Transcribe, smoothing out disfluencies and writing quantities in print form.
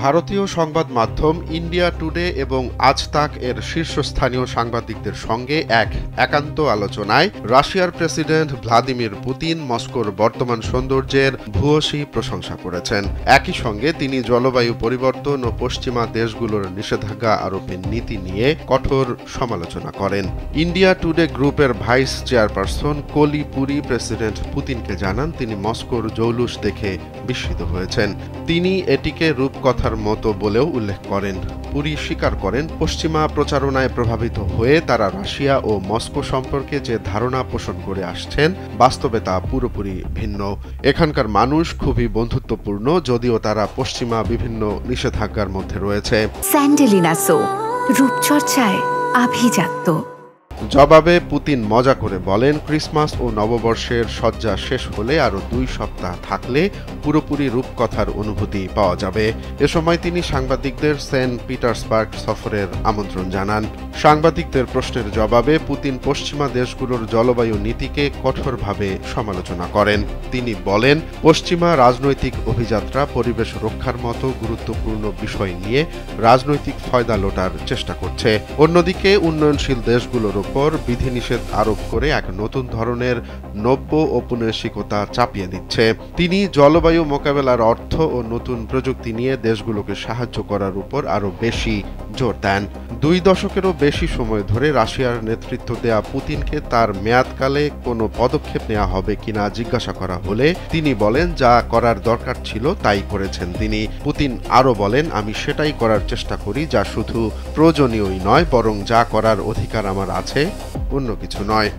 ভারতীয় সংবাদ মাধ্যম ইন্ডিয়া টুডে এবং আজ তাক এর শীর্ষস্থানীয় সাংবাদিকদের সঙ্গে এক একান্ত আলোচনায় রাশিয়ার প্রেসিডেন্ট ভ্লাদিমির পুতিন মস্কোর বর্তমান সৌন্দর্যের ভূয়সী প্রশংসা করেছেন। একই সঙ্গে তিনি জলবায়ু পরিবর্তন ও পশ্চিমা দেশগুলোর নিষেধাজ্ঞা আরোপের নীতি নিয়ে কঠোর সমালোচনা করেন। ইন্ডিয়া টুডে গ্রুপের vice chairperson Koli Puri president পুতিনকে জানান তিনি মস্কোর জৌলুস দেখে বিস্মিত হয়েছেন। তিনি এটিকে রূপকথার মতো বলেও উল্লেখ করেন। পুরি স্বীকার করেন, পশ্চিমা প্রচারণায় প্রভাবিত হয়ে তারা রাশিয়া ও মস্কো সম্পর্কে যে ধারণা পোষণ করে আসছেন বাস্তবে তা পুরোপুরি ভিন্ন। এখানকার মানুষ খুবই বন্ধুত্বপূর্ণ, যদিও তারা পশ্চিমা বিভিন্ন নিষেধাজ্ঞার মধ্যে রয়েছে। স্যান্ডেলিনা সো, রূপচর্চায় আভিজাত্য। জবাবে পুতিন মজা করে বলেন, ক্রিসমাস ও নববর্ষের সজ্জা শেষ হলে আরও 2 সপ্তাহ থাকলে পুরোপুরি রূপকথার অনুভূতি পাওয়া যাবে। এ সময় তিনি সাংবাদিকদের সেন্ট পিটার্সবার্গ সফরের আমন্ত্রণ জানান। সাংবাদিকদের প্রশ্নের জবাবে পুতিন পশ্চিমা দেশগুলোর জলবায়ু নীতিকে কঠোরভাবে সমালোচনা করেন। তিনি বলেন, পশ্চিমা রাজনৈতিক অভিযাত্রা পরিবেশ রক্ষার মতো গুরুত্বপূর্ণ বিষয় নিয়ে রাজনৈতিক ফয়দা লোটার চেষ্টা করছে। অন্যদিকে উন্নয়নশীল দেশগুলোর উপর বিধিনিষেধ আরোপ করে এক নতুন ধরনের নব্য ঔপনিবেশিকতা চাপিয়ে দিচ্ছে। তিনি জলবায়ু মোকাবেলার অর্থ ও নতুন প্রযুক্তি নিয়ে দেশগুলোকে সাহায্য করার উপর আরও বেশি জোর দেন। 2 দশকেরও বেশি সময় ধরে রাশিয়ার নেতৃত্ব দেয়া পুতিনকে তার মেয়াদকালে কোনো পদক্ষেপ নেওয়া হবে কিনা জিজ্ঞাসা করা হলে তিনি বলেন, যা করার দরকার ছিল তাই করেছেন তিনি। পুতিন আরও বলেন, আমি সেটাই করার চেষ্টা করি যা শুধু প্রয়োজনীয়ই নয়, বরং যা করার অধিকার আমার আছে, অন্য কিছু নয়।